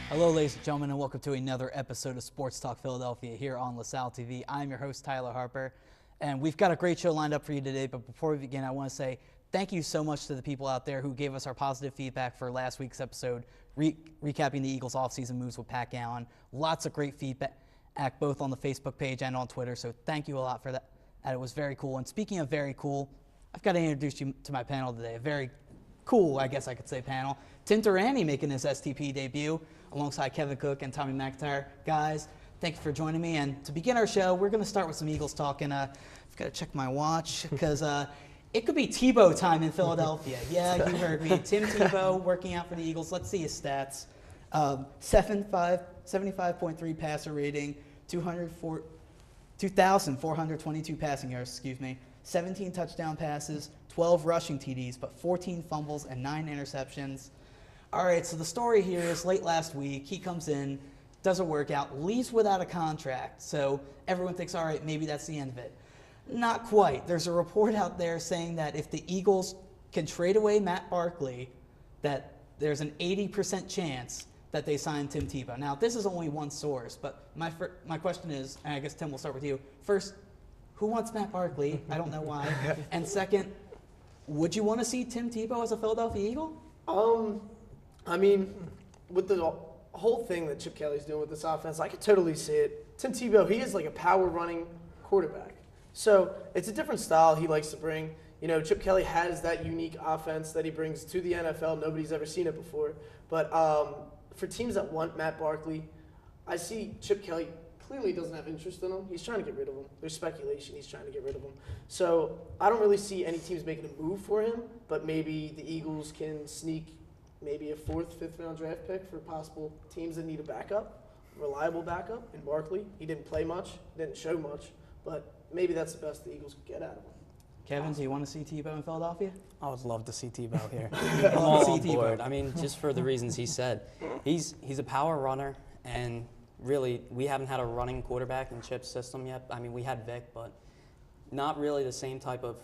Hello, ladies and gentlemen, and welcome to another episode of Sports Talk Philadelphia here on LaSalle TV. I'm your host, Tyler Harper, and we've got a great show lined up for you today. But before we begin, I want to say thank you so much to the people out there who gave us our positive feedback for last week's episode, recapping the Eagles' offseason moves with Pat Gallen. Lots of great feedback, both on the Facebook page and on Twitter, so thank you a lot for that. And it was very cool. And speaking of very cool, I've got to introduce you to my panel today, a very cool, I guess I could say, panel. Tim Durrani making his STP debut alongside Kevin Cook and Tommy McIntyre. Guys, thank you for joining me. And to begin our show, we're going to start with some Eagles talk. And I've got to check my watch because it could be Tebow time in Philadelphia. Yeah, you heard me. Tim Tebow working out for the Eagles. Let's see his stats. 75.3 passer rating, 2,422 passing yards, 17 touchdown passes, 12 rushing TDs, but 14 fumbles and 9 interceptions. All right, so the story here is late last week, he comes in, does a workout, leaves without a contract. So everyone thinks, all right, maybe that's the end of it. Not quite. There's a report out there saying that if the Eagles can trade away Matt Barkley, that there's an 80% chance that they sign Tim Tebow. Now, this is only one source, but my question is, and I guess, Tim, we'll start with you. First, who wants Matt Barkley? I don't know why. And second, would you want to see Tim Tebow as a Philadelphia Eagle? I mean, with the whole thing that Chip Kelly's doing with this offense, I could totally see it. Tim Tebow, he is like a power-running quarterback. So it's a different style he likes to bring. You know, Chip Kelly has that unique offense that he brings to the NFL. Nobody's ever seen it before. But for teams that want Matt Barkley, I see Chip Kelly clearly doesn't have interest in him. He's trying to get rid of him. There's speculation he's trying to get rid of him. So I don't really see any teams making a move for him, but maybe the Eagles can sneak maybe a 4th, 5th round draft pick for possible teams that need a backup, reliable backup in Barkley. He didn't play much, didn't show much, but maybe that's the best the Eagles could get out of him. Kevin, do you want to see Tebow in Philadelphia? I would love to see Tebow here. I'm all on board. I mean, just for the reasons he said. He's a power runner, and really, we haven't had a running quarterback in Chip's system yet. I mean, we had Vic, but not really the same type of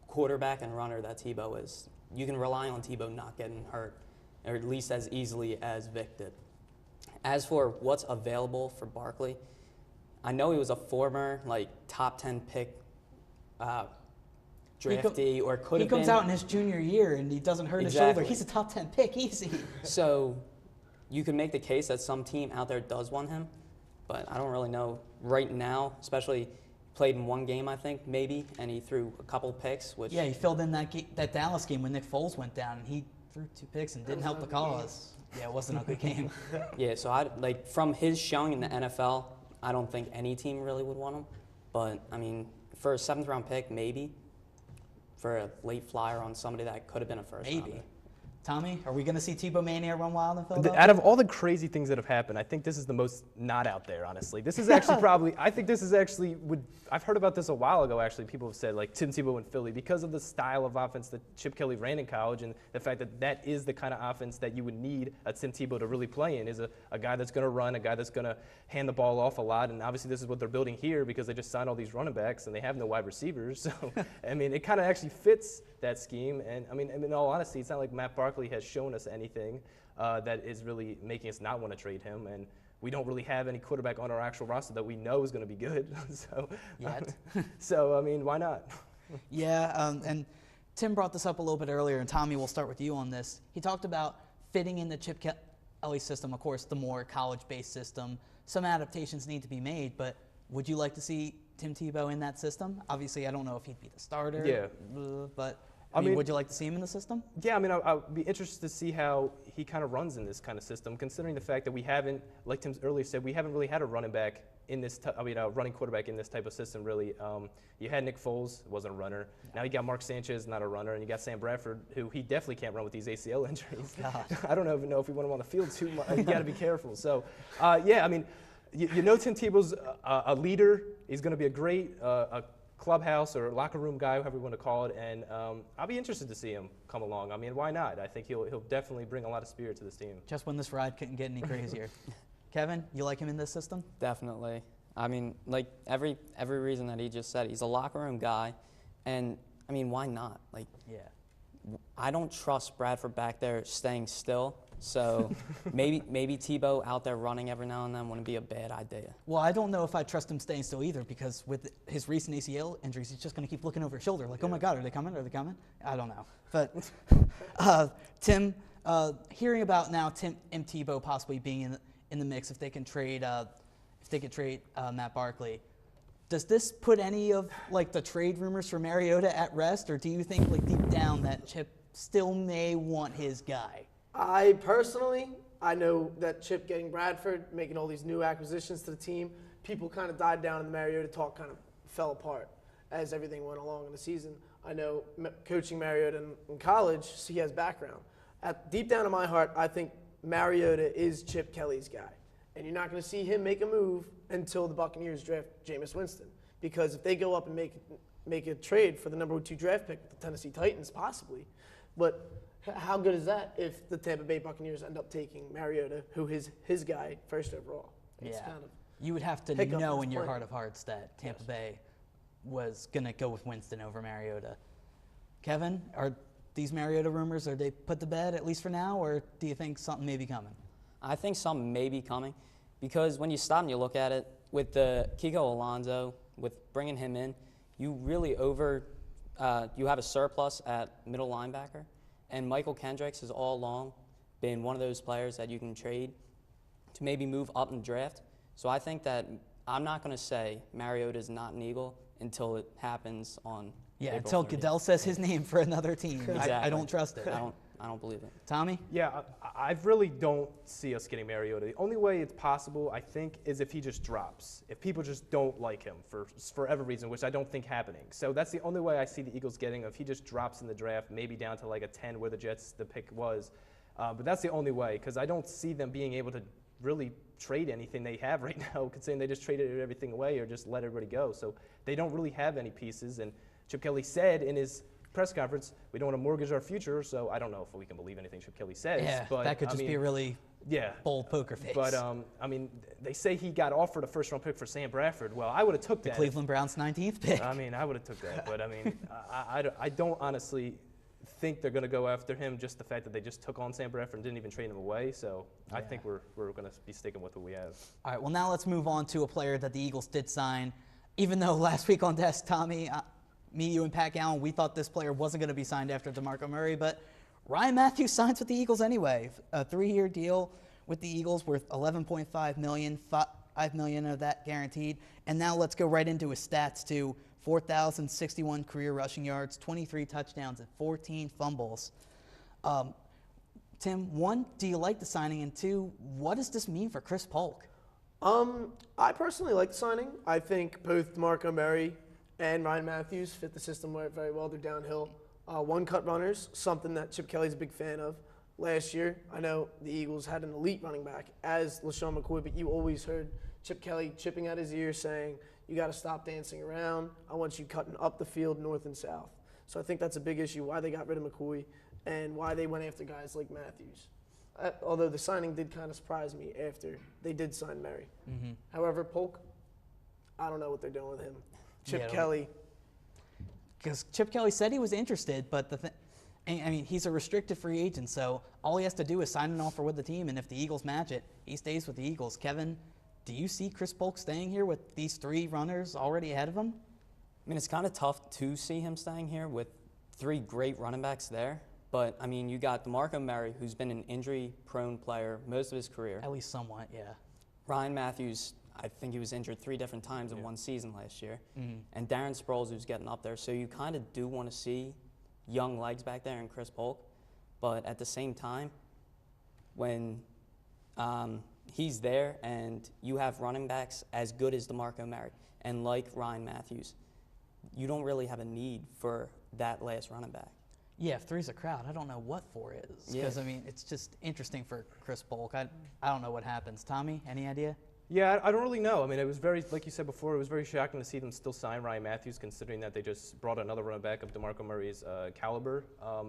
quarterback and runner that Tebow is. You can rely on Tebow not getting hurt, or at least as easily as Vic did. As for what's available for Barkley, I know he was a former top 10 pick draftee, or could have been. He comes out in his junior year and he doesn't hurt his shoulder. He's a top 10 pick, easy. So you can make the case that some team out there does want him, but I don't really know right now, especially played in one game, I think, maybe, and he threw a couple picks. Which he filled in that Dallas game when Nick Foles went down, and he threw 2 picks and didn't help the cause. Yeah, it wasn't a good game. Yeah, so from his showing in the NFL, I don't think any team really would want him. But, I mean, for a 7th round pick, maybe. For a late flyer on somebody that could have been a first rounder. Maybe. Tommy, are we going to see Tebow Mania run wild in Philadelphia? Out of all the crazy things that have happened, I think this is the most not out there, honestly. This is actually I've heard about this a while ago, actually. People have said, Tim Tebow in Philly, because of the style of offense that Chip Kelly ran in college, and the fact that that is the kind of offense that you would need a Tim Tebow to really play in, is a guy that's going to run, a guy that's going to hand the ball off a lot. And obviously this is what they're building here, because they just signed all these running backs and they have no wide receivers. So, I mean, it kind of actually fits that scheme. And, I mean, in all honesty, it's not like Matt Barkley has shown us anything that is really making us not want to trade him. And we don't really have any quarterback on our actual roster that we know is going to be good. So I mean, why not? Yeah, and Tim brought this up a little bit earlier, and Tommy, we'll start with you on this. He talked about fitting in the Chip Kelly system, of course, the more college-based system. Some adaptations need to be made, but would you like to see Tim Tebow in that system? Obviously, I don't know if he'd be the starter. Yeah. But I mean, would you like to see him in the system? Yeah, I mean, I'll be interested to see how he kind of runs in this kind of system, considering the fact that we haven't, like Tim earlier said, we haven't really had a running back in this. A running quarterback in this type of system, really. You had Nick Foles, wasn't a runner. Now you got Mark Sanchez, not a runner, and you got Sam Bradford, who he definitely can't run with these ACL injuries. I don't even know if we want him on the field too much. You got to be careful. So, yeah, I mean, you know, Tim Tebow's a leader. He's going to be a great clubhouse or locker room guy, however you want to call it, and I'll be interested to see him come along. I mean, why not? I think he'll definitely bring a lot of spirit to this team. Just when this ride couldn't get any crazier. Kevin, you like him in this system? Definitely. I mean, like every reason that he just said, he's a locker room guy, and I mean, why not? Like, yeah, I don't trust Bradford back there staying still So maybe Tebow out there running every now and then wouldn't be a bad idea. Well, I don't know if I trust him staying still either, because with his recent ACL injuries, he's just going to keep looking over his shoulder like, oh my God, are they coming? Are they coming? I don't know. But Tim, hearing about now Tim Tebow possibly being in the mix if they can trade Matt Barkley, does this put any of like the trade rumors for Mariota at rest, or do you think like deep down that Chip still may want his guy? I personally, I know that Chip getting Bradford, making all these new acquisitions to the team, people kind of died down and the Mariota talk kind of fell apart as everything went along in the season. I know coaching Mariota in college, so he has background. Deep down in my heart, I think Mariota is Chip Kelly's guy. And you're not going to see him make a move until the Buccaneers draft Jameis Winston. Because if they go up and make a trade for the number 2 draft pick with the Tennessee Titans, possibly. But how good is that if the Tampa Bay Buccaneers end up taking Mariota, who is his guy, first overall? It's kind of you would have to know in your heart of hearts that Tampa Bay was going to go with Winston over Mariota. Kevin, are these Mariota rumors, are they put to bed at least for now, or do you think something may be coming? I think something may be coming, because when you stop and you look at it, with the Kiko Alonso, with bringing him in, you really you have a surplus at middle linebacker. And Michael Kendricks has all along been one of those players that you can trade to maybe move up in the draft. So I think that I'm not going to say Mariota is not an Eagle until it happens on April until 30th. Goodell says his name for another team. Exactly. I don't trust it. I don't believe it. Tommy? Yeah, I really don't see us getting Mariota. The only way it's possible, I think, is if he just drops. If people just don't like him for whatever reason, which I don't think happening. So that's the only way I see the Eagles getting, if he just drops in the draft, maybe down to like a 10 where the pick was. But that's the only way, because I don't see them being able to really trade anything they have right now, considering they just traded everything away or just let everybody go. So they don't really have any pieces. And Chip Kelly said in his press conference, we don't want to mortgage our future, so I don't know if we can believe anything Chip Kelly says. Yeah, but that could just be a really bold poker face. But, I mean, they say he got offered a first-round pick for Sam Bradford. Well, I would have took that. The Cleveland Browns' 19th pick. I mean, I would have took that. But, I mean, I don't honestly think they're going to go after him, just the fact that they just took on Sam Bradford and didn't even trade him away. So I think we're going to be sticking with what we have. All right, well, now let's move on to a player that the Eagles did sign. Even though last week on Desk, Tommy, me, you, and Pat Gallen, we thought this player wasn't going to be signed after DeMarco Murray, but Ryan Matthews signs with the Eagles anyway. A 3-year deal with the Eagles worth $11.5 million, $5 million of that guaranteed. And now let's go right into his stats too. 4,061 career rushing yards, 23 touchdowns, and 14 fumbles. Tim, 1, do you like the signing? And 2, what does this mean for Chris Polk? I personally like the signing. I think both DeMarco Murray and Ryan Matthews fit the system very well. They're downhill, one-cut runners, something that Chip Kelly's a big fan of. Last year, I know the Eagles had an elite running back as LaShawn McCoy, but you always heard Chip Kelly chipping at his ear saying, you got to stop dancing around. I want you cutting up the field north and south. So I think that's a big issue, why they got rid of McCoy and why they went after guys like Matthews. Although the signing did kind of surprise me after they did sign Murray. Mm-hmm. However, Polk, I don't know what they're doing with him. Chip Kelly. Because Chip Kelly said he was interested, but I mean, he's a restricted free agent, so all he has to do is sign an offer with the team, and if the Eagles match it, he stays with the Eagles. Kevin, do you see Chris Polk staying here with these 3 runners already ahead of him? I mean, it's kind of tough to see him staying here with 3 great running backs there. But, I mean, you got DeMarco Murray, who's been an injury-prone player most of his career. At least somewhat, yeah. Ryan Matthews, I think he was injured 3 different times in one season last year. Mm-hmm. And Darren Sproles, who's getting up there. So you kind of do want to see young legs back there in Chris Polk. But at the same time, when he's there and you have running backs as good as DeMarco Murray and like Ryan Matthews, you don't really have a need for that last running back. Yeah, if 3's a crowd, I don't know what 4 is. Because, I mean, it's just interesting for Chris Polk. I don't know what happens. Tommy, any idea? Yeah, I don't really know. I mean, it was very, like you said before, it was very shocking to see them still sign Ryan Matthews, considering that they just brought another running back of DeMarco Murray's caliber,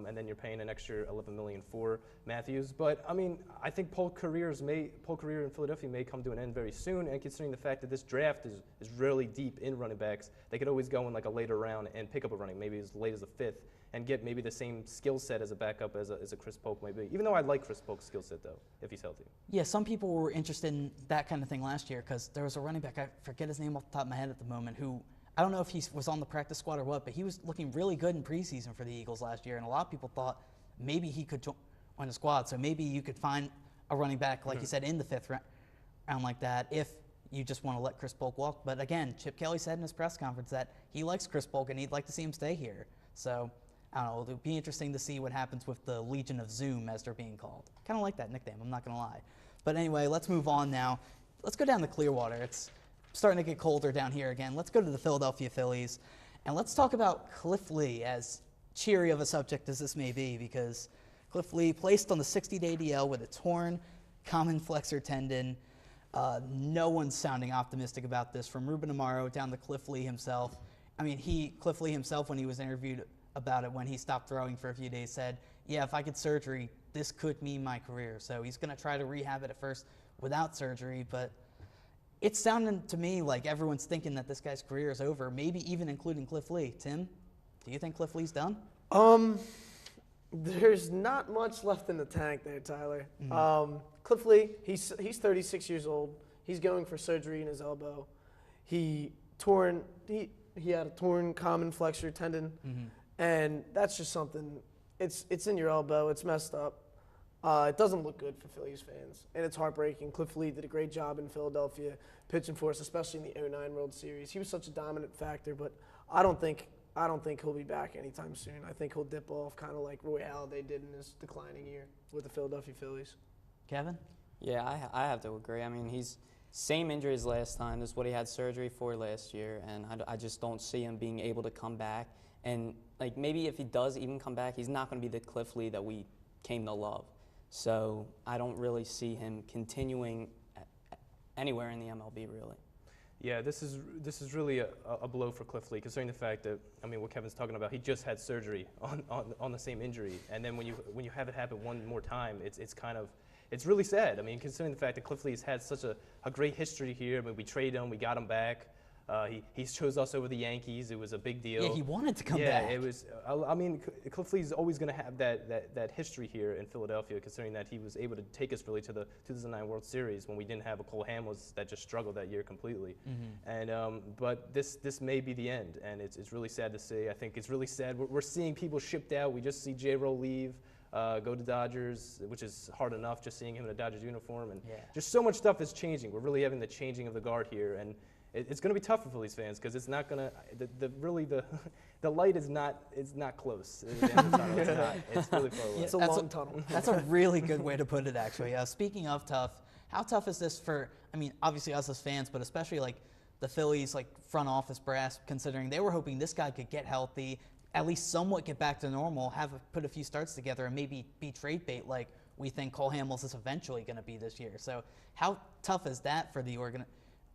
and then you're paying an extra $11 million for Matthews. But I mean, I think Polk's career in Philadelphia may come to an end very soon. And considering the fact that this draft is really deep in running backs, they could always go in like a later round and pick up a running, maybe as late as the 5th, and get maybe the same skill set as a backup as a Chris Polk maybe. Even though I like Chris Polk's skill set though, if he's healthy. Yeah, some people were interested in that kind of thing last year because there was a running back, I forget his name off the top of my head at the moment, who I don't know if he was on the practice squad or what, but he was looking really good in preseason for the Eagles last year, and a lot of people thought maybe he could join the squad. So maybe you could find a running back, like you said, in the 5th round like that if you just want to let Chris Polk walk. But again, Chip Kelly said in his press conference that he likes Chris Polk and he'd like to see him stay here. So I don't know, it'll be interesting to see what happens with the Legion of Zoom, as they're being called. Kind of like that nickname, I'm not going to lie. But anyway, let's move on now. Let's go down to Clearwater. It's starting to get colder down here again. Let's go to the Philadelphia Phillies, and let's talk about Cliff Lee, as cheery of a subject as this may be, because Cliff Lee placed on the 60-day DL with a torn common flexor tendon. No one's sounding optimistic about this, from Ruben Amaro down to Cliff Lee himself. I mean, Cliff Lee himself, when he was interviewed about it when he stopped throwing for a few days, said, yeah, if I get surgery, this could mean my career. So he's going to try to rehab it at first without surgery, but it's sounding to me like everyone's thinking that this guy's career is over, maybe even including Cliff Lee. Tim, do you think Cliff Lee's done? There's not much left in the tank there, Tyler. Cliff Lee, he's 36 years old. He's going for surgery in his elbow. He had a torn common flexor tendon, and that's just something. It's in your elbow. It's messed up. It doesn't look good for Phillies fans, and it's heartbreaking. Cliff Lee did a great job in Philadelphia pitching for us, especially in the '09 World Series. He was such a dominant factor, but I don't think he'll be back anytime soon. I think he'll dip off, kind of like Roy Halladay did in his declining year with the Philadelphia Phillies. Kevin? Yeah, I have to agree. I mean, he's same injury as last time. This is what he had surgery for last year, and I just don't see him being able to come back. And like maybe if he does even come back, he's not going to be the Cliff Lee that we came to love. So I don't really see him continuing anywhere in the MLB, really. Yeah, this is really a blow for Cliff Lee, considering the fact that, I mean, what Kevin's talking about, he just had surgery on the same injury, and then when you have it happen one more time, it's really sad. I mean, considering the fact that Cliff Lee has had such a great history here. I mean, we traded him, we got him back. He chose us over the Yankees. It was a big deal. Yeah, he wanted to come back. Yeah, it was. I mean, Cliff Lee's always going to have that history here in Philadelphia, considering that he was able to take us really to the 2009 World Series when we didn't have a Cole Hamels that just struggled that year completely. And but this may be the end, and it's really sad to see. I think it's really sad. We're seeing people shipped out. We just see J-Ro leave. Go to Dodgers, which is hard enough just seeing him in a Dodgers uniform, and just so much stuff is changing. We're really having the changing of the guard here, and it's going to be tough for Phillies fans because it's not going to the light is not close. It's really far away. It's a long tunnel. That's a really good way to put it, actually. Speaking of tough, how tough is this for? I mean, obviously us as fans, but especially like the Phillies, like front office brass, considering they were hoping this guy could get healthy, at least somewhat get back to normal, put a few starts together, and maybe be trade bait like we think Cole Hamels is eventually going to be this year. So how tough is that for the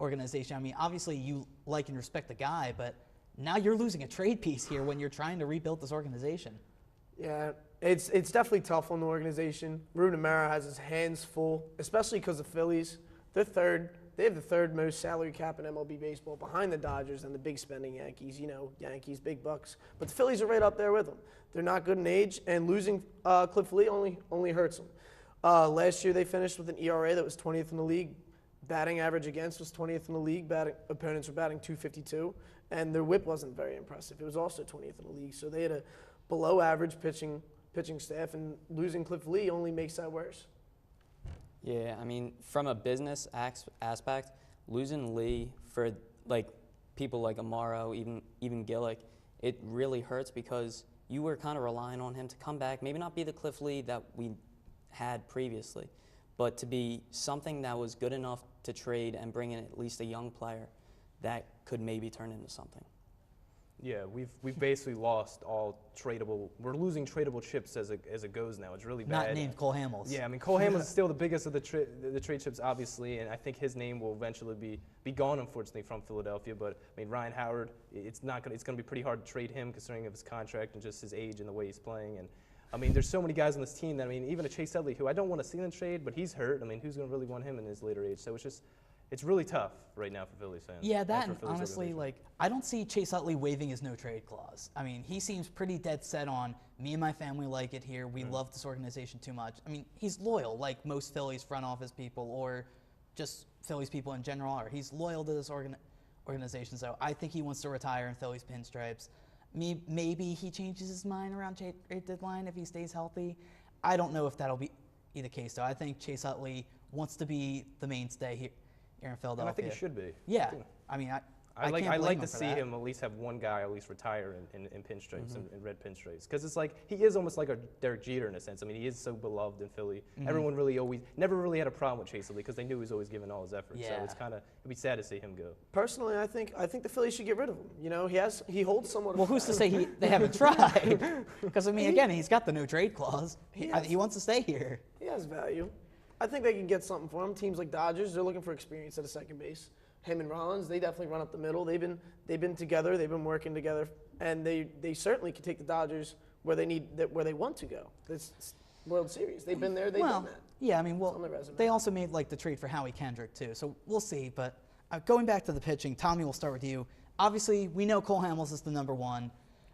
organization? I mean, obviously you like and respect the guy, but now you're losing a trade piece here when you're trying to rebuild this organization. Yeah, it's definitely tough on the organization. Ruben Amaro has his hands full, especially because the Phillies, they have the third most salary cap in MLB baseball behind the Dodgers and the big spending Yankees. You know, Yankees, big bucks. But the Phillies are right up there with them. They're not good in age, and losing Cliff Lee only hurts them. Last year they finished with an ERA that was 20th in the league. Batting average against was 20th in the league. Opponents were batting .252, and their WHIP wasn't very impressive. It was also 20th in the league. So they had a below-average pitching staff, and losing Cliff Lee only makes that worse. Yeah, I mean, from a business aspect, losing Lee for like people like Amaro, even Gillick, it really hurts because you were kind of relying on him to come back, maybe not be the Cliff Lee that we had previously, but to be something that was good enough to trade and bring in at least a young player that could maybe turn into something. Yeah, we've basically lost all tradable. We're losing tradable chips as it goes now. It's really bad. Not named Cole Hamels. Yeah, I mean Cole Hamels is still the biggest of the trade chips, obviously, and I think his name will eventually be gone, unfortunately, from Philadelphia. But I mean Ryan Howard, it's going to be pretty hard to trade him considering of his contract and just his age and the way he's playing. And I mean there's so many guys on this team that, I mean, even a Chase Utley, who I don't want to see in trade, but he's hurt. I mean, who's going to really want him in his later age? So it's really tough right now for Phillies fans. Yeah, that for and Phillies honestly, organization. like, I don't see Chase Utley waiving his no trade clause. I mean, he seems pretty dead set on me and my family like it here. We love this organization too much. I mean, he's loyal, like most Phillies front office people or just Phillies people in general are. He's loyal to this organization, so I think he wants to retire in Phillies pinstripes. Maybe he changes his mind around trade deadline if he stays healthy. I don't know if that'll be the case, though. I think Chase Utley wants to be the mainstay here in Philadelphia. And I think he should be. Yeah, I mean, I like can't blame to him for see that. him at least have one guy at least retire in pinstripes and red pinstripes, because it's like he is almost like a Derek Jeter in a sense. I mean, he is so beloved in Philly. Everyone never really had a problem with Chase Utley because they knew he was always giving all his effort. So Yeah. it'd be sad to see him go. Personally, I think the Phillies should get rid of him. You know, he holds somewhat. Well, who's to say they haven't tried? Because, I mean, again, he's got the no trade clause. He wants to stay here. He has value. I think they can get something for him. Teams like Dodgers, they're looking for experience at a second base. Him and Rollins, they definitely run up the middle. They've been together. They've been working together, and they certainly can take the Dodgers where they want to go. This World Series, they've been there. They've done that. Yeah, I mean, on their resume. they also made like the trade for Howie Kendrick too, so we'll see. But going back to the pitching, Tommy, we'll start with you. Obviously, we know Cole Hamels is the number one,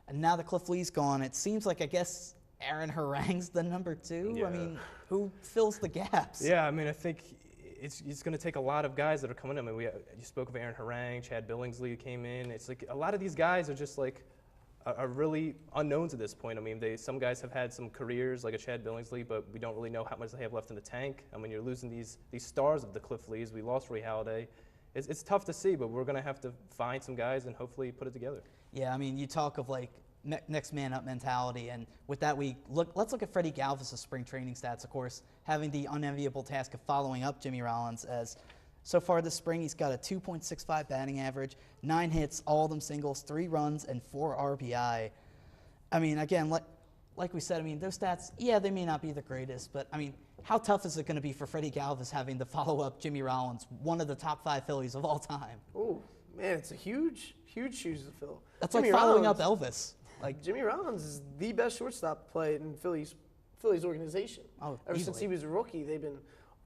and now that Cliff Lee's gone, it seems like I guess Aaron Harang's the number two. Yeah. I mean, who fills the gaps? Yeah, I mean, I think it's going to take a lot of guys that are coming in. I mean, you spoke of Aaron Harang, Chad Billingsley came in. It's like a lot of these guys are just like are really unknowns at this point. I mean, some guys have had some careers like a Chad Billingsley, but we don't really know how much they have left in the tank. I mean, you're losing these stars of the Cliff Lees. We lost Ray Halladay. It's tough to see, but we're going to have to find some guys and hopefully put it together. Yeah, I mean, you talk of like next man up mentality, and with that let's look at Freddie Galvis' spring training stats. Of course, having the unenviable task of following up Jimmy Rollins, as so far this spring he's got a 2.65 batting average, 9 hits, all of them singles, 3 runs, and 4 RBI. I mean, again, like we said, I mean, those stats, yeah, they may not be the greatest, but I mean, how tough is it going to be for Freddie Galvis having to follow up Jimmy Rollins, one of the top 5 Phillies of all time? Oh man, it's a huge shoes to fill. That's Jimmy like following Rollins- up Elvis. Like, Jimmy Rollins is the best shortstop played in Phillies organization. Oh, Ever since easily. he was a rookie, they've been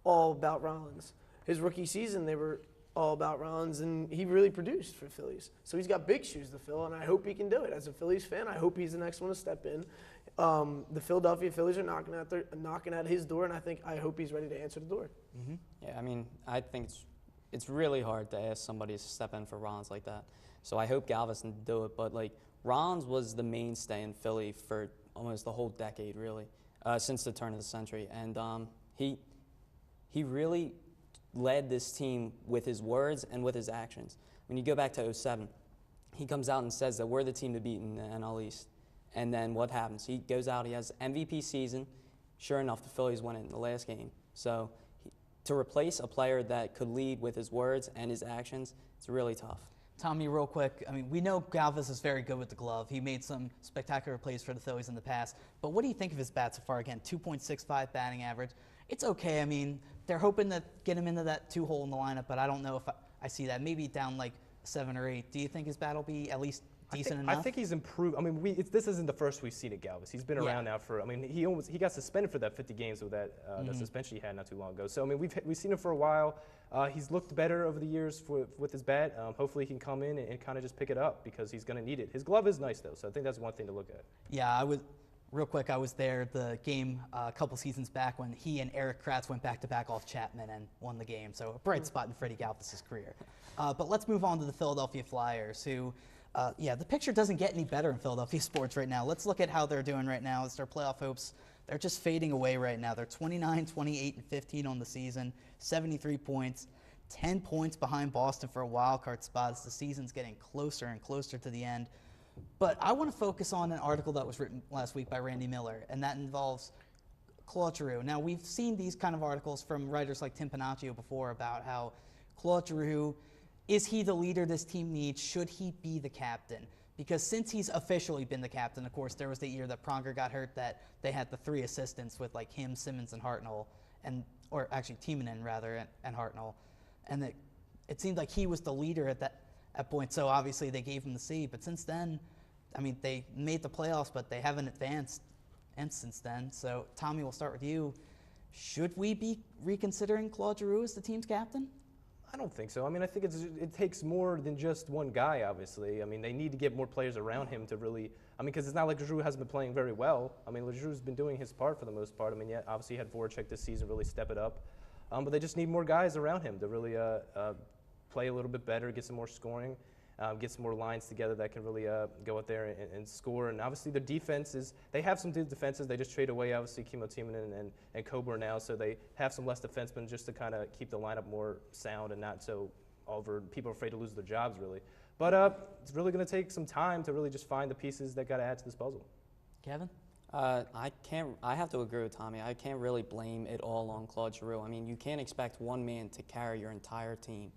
all about Rollins. His rookie season, they were all about Rollins, and he really produced for Phillies. So he's got big shoes to fill, and I hope he can do it. As a Phillies fan, I hope he's the next one to step in. The Philadelphia Phillies are knocking at his door, and I hope he's ready to answer the door. Yeah, I mean, I think it's really hard to ask somebody to step in for Rollins like that. So I hope Galvis can do it. But like Rollins was the mainstay in Philly for almost the whole decade, really, since the turn of the century, and he really led this team with his words and with his actions. When you go back to 2007, he comes out and says that we're the team to beat in the NL East. And then what happens? He goes out, he has MVP season. Sure enough, the Phillies win it in the last game. So to replace a player that could lead with his words and his actions, it's really tough. Tommy, real quick, I mean, we know Galvis is very good with the glove. He made some spectacular plays for the Phillies in the past. But what do you think of his bat so far? Again, 2.65 batting average. It's okay. I mean, they're hoping to get him into that 2-hole in the lineup, but I don't know if I see that. Maybe down like 7 or 8. Do you think his bat will be at least decent enough? I think he's improved. I mean, this isn't the first we've seen at Galvis. He's been around now for. I mean, he got suspended for that 50 games with that suspension he had not too long ago. So I mean, we've seen him for a while. He's looked better over the years with his bat. Hopefully, he can come in and kind of just pick it up because he's going to need it. His glove is nice though, so I think that's one thing to look at. Yeah, real quick, I was there the game a couple seasons back when he and Eric Kratz went back-to-back off Chapman and won the game. So a bright spot in Freddie Galvis' career. But let's move on to the Philadelphia Flyers, who, the picture doesn't get any better in Philadelphia sports right now. Let's look at how they're doing right now. It's their playoff hopes. They're just fading away right now. They're 29, 28, and 15 on the season, 73 points, 10 points behind Boston for a wild card spot as the season's getting closer and closer to the end. But I want to focus on an article that was written last week by Randy Miller, and that involves Claude Giroux. Now, we've seen these kind of articles from writers like Tim Panaccio before about how Claude Giroux, is he the leader this team needs? Should he be the captain? Because since he's officially been the captain, of course, there was the year that Pronger got hurt that they had the 3 assistants with like him, Simmons, and Hartnell, or actually Timonen rather, and Hartnell. And it seemed like he was the leader at that point, so obviously they gave him the C. But since then, I mean, they made the playoffs, but they haven't advanced since then. So, Tommy, we'll start with you. Should we be reconsidering Claude Giroux as the team's captain? I don't think so. I mean, I think it takes more than just one guy, obviously. I mean, they need to get more players around him to really – I mean, because it's not like Lejeune hasn't been playing very well. I mean, Lejeu's been doing his part for the most part. I mean, yeah, obviously he had Voracek this season really step it up. But they just need more guys around him to really play a little bit better, get some more scoring, get some more lines together that can really go out there and score. And obviously their defense is – they have some good defenses. They just trade away, obviously, Kimo Timonen and Coburn now, so they have some less defensemen just to kind of keep the lineup more sound and not so people are afraid to lose their jobs, really. But it's really going to take some time to really just find the pieces that got to add to this puzzle. Kevin? I have to agree with Tommy. I can't really blame it all on Claude Giroux. I mean, you can't expect one man to carry your entire team.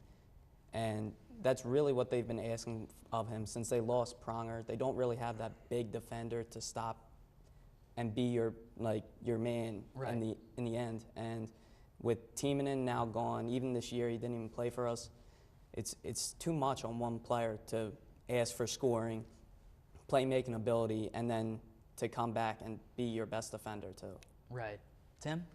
And that's really what they've been asking of him since they lost Pronger. They don't really have that big defender to stop and be your man in the end. And with Timonen now gone, even this year he didn't even play for us. It's too much on one player to ask for scoring, playmaking ability, and then to come back and be your best defender too. Right. Tim?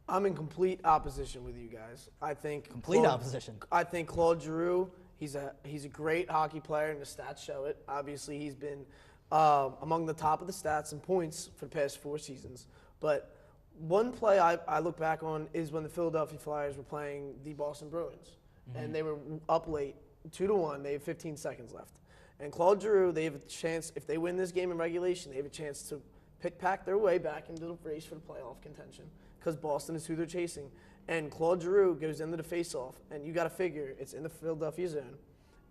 I'm in complete opposition with you guys. I think opposition. I think Claude Giroux, he's a great hockey player, and the stats show it. Obviously, he's been among the top of the stats and points for the past 4 seasons. But one play I look back on is when the Philadelphia Flyers were playing the Boston Bruins, and they were up late, 2-1. They have 15 seconds left. And Claude Giroux, they have a chance, if they win this game in regulation, they have a chance to pick-pack their way back into the race for the playoff contention because Boston is who they're chasing. And Claude Giroux goes into the face-off, and you got to figure it's in the Philadelphia zone.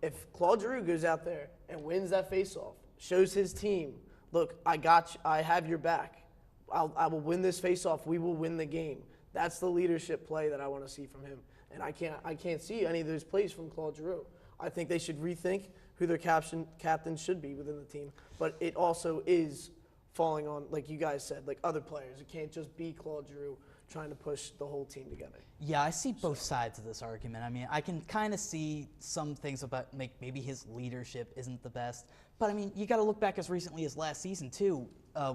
If Claude Giroux goes out there and wins that face-off, shows his team, look, I got you, I have your back. I will win this face-off. We will win the game. That's the leadership play that I want to see from him. And I can't see any of those plays from Claude Giroux. I think they should rethink who their captain should be within the team. But it also is falling on, like you guys said, like other players. It can't just be Claude Giroux trying to push the whole team together. Yeah, I see both sides of this argument. I mean, I can kind of see some things about maybe his leadership isn't the best. But, I mean, you got to look back as recently as last season, too,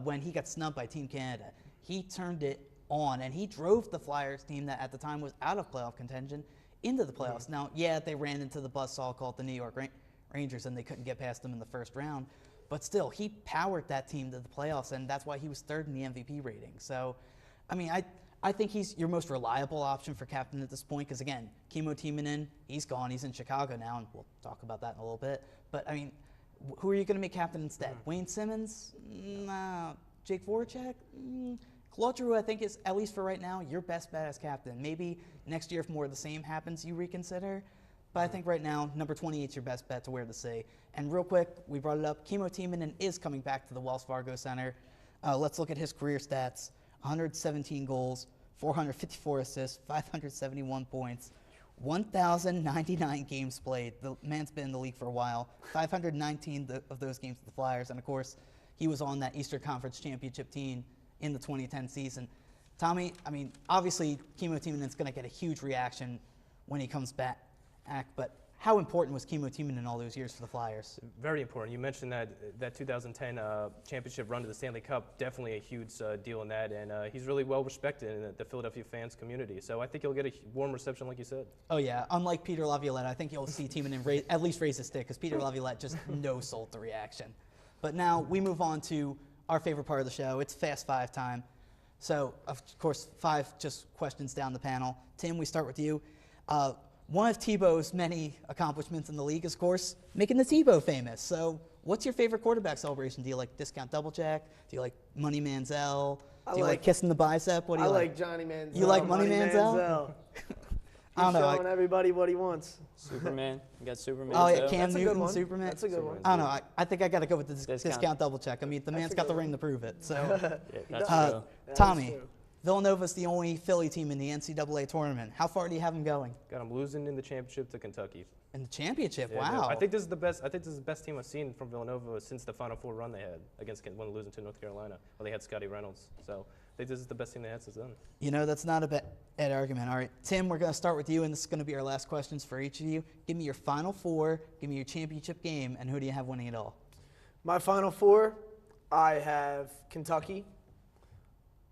when he got snubbed by Team Canada. He turned it on, and he drove the Flyers team that at the time was out of playoff contention into the playoffs. Mm-hmm. Now, yeah, they ran into the buzzsaw called the New York Rangers, and they couldn't get past them in the first round. But still, he powered that team to the playoffs, and that's why he was third in the MVP rating. So, I mean, I think he's your most reliable option for captain at this point because, again, Kimo Timonen, he's gone. He's in Chicago now, and we'll talk about that in a little bit. But, I mean, who are you going to make captain instead? Wayne Simmons? No. Jake Voracek? Claude Giroux, I think, is, at least for right now, your best bet as captain. Maybe next year, if more of the same happens, you reconsider. But I think right now, number 28 is your best bet to wear the C. And real quick, we brought it up. Kimo Timonen is coming back to the Wells Fargo Center. Let's look at his career stats. 117 goals, 454 assists, 571 points, 1,099 games played. The man's been in the league for a while. 519 of those games with the Flyers. And, of course, he was on that Eastern Conference Championship team in the 2010 season. Tommy, I mean, obviously, Kimo Timonen's going to get a huge reaction when he comes back. But how important was Kimo Timonen all those years for the Flyers? Very important. You mentioned that 2010 championship run to the Stanley Cup, definitely a huge deal in that, and he's really well respected in the Philadelphia fans community. So I think he'll get a warm reception, like you said. Oh yeah, unlike Peter Laviolette, I think you'll see Timonen at least raise his stick because Peter Laviolette just no-sold the reaction. But now we move on to our favorite part of the show. It's Fast Five time. So of course, 5 just questions down the panel. Tim, we start with you. One of Tebow's many accomplishments in the league is, of course, making the Tebow famous. So what's your favorite quarterback celebration? Do you like discount double jack? Do you like Money Manziel? Do you like kissing the bicep? What do you like? I like Johnny Manziel. You like Money Manziel? I don't know. Showing everybody what he wants. Superman. You got Superman. Oh, yeah, too. Cam Newton, Superman. That's a good one. I don't know. I think I got to go with the discount double check. I mean, the man's got the ring to prove it. So, yeah, that's true. Tommy, Villanova's the only Philly team in the NCAA tournament. How far do you have them going? Got them losing in the championship to Kentucky. In the championship, yeah, wow. I think this is the best. I think this is the best team I've seen from Villanova since the Final Four run they had against when losing to North Carolina. Well, they had Scotty Reynolds, so I think this is the best team they had since then. You know, that's not a bad argument. All right, Tim, we're going to start with you, and this is going to be our last questions for each of you. Give me your Final Four, give me your championship game, and who do you have winning it all? My Final Four, I have Kentucky,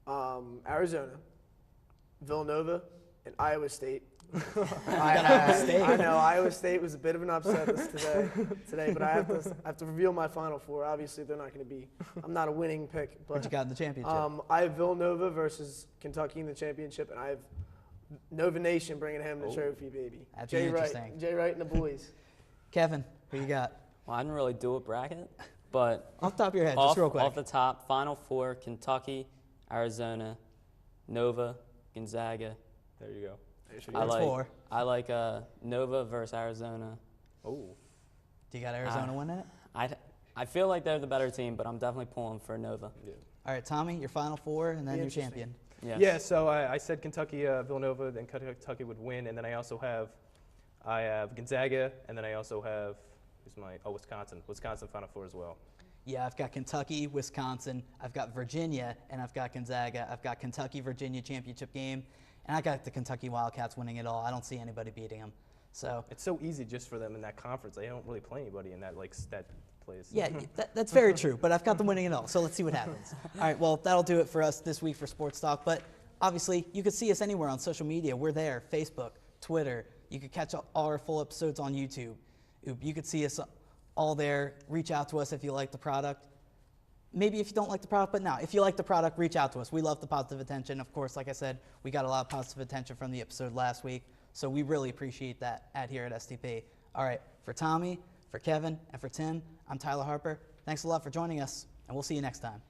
Arizona, Villanova, and Iowa State. I know Iowa State was a bit of an upset today, but I have to reveal my Final Four. Obviously, they're not going to be. I'm not a winning pick, What but you got in the championship? I have Villanova versus Kentucky in the championship, and I have Nova Nation bringing home the trophy, baby. That'd be interesting. Jay Wright and the boys. Kevin, who you got? Well, I didn't really do a bracket, but Off the top of your head, just real quick. off the top, Final Four: Kentucky, Arizona, Nova, Gonzaga. There you go. That's four. I like Nova versus Arizona. Oh. Do you got Arizona winning it? I feel like they're the better team, but I'm definitely pulling for Nova. Yeah. All right, Tommy, your Final Four, and then your champion. Yes. Yeah, so I said Kentucky, Villanova, then Kentucky would win, and then I have Gonzaga, and then I also have Wisconsin Final Four as well. Yeah, I've got Kentucky, Wisconsin, I've got Virginia, and I've got Gonzaga. I've got Kentucky, Virginia championship game, and I got the Kentucky Wildcats winning it all. I don't see anybody beating them. So It's so easy just for them in that conference. They don't really play anybody in that that place. yeah, that's very true. But I've got them winning it all. So let's see what happens. All right, well that'll do it for us this week for Sports Talk. But obviously, you can see us anywhere on social media. We're there: Facebook, Twitter. You can catch all our full episodes on YouTube. You could see us all there. Reach out to us if you like the product. Maybe if you don't like the product, but no, if you like the product, reach out to us. We love the positive attention. Of course, like I said, we got a lot of positive attention from the episode last week, so we really appreciate that here at STP. All right, for Tommy, for Kevin, and for Tim, I'm Tyler Harper. Thanks a lot for joining us, and we'll see you next time.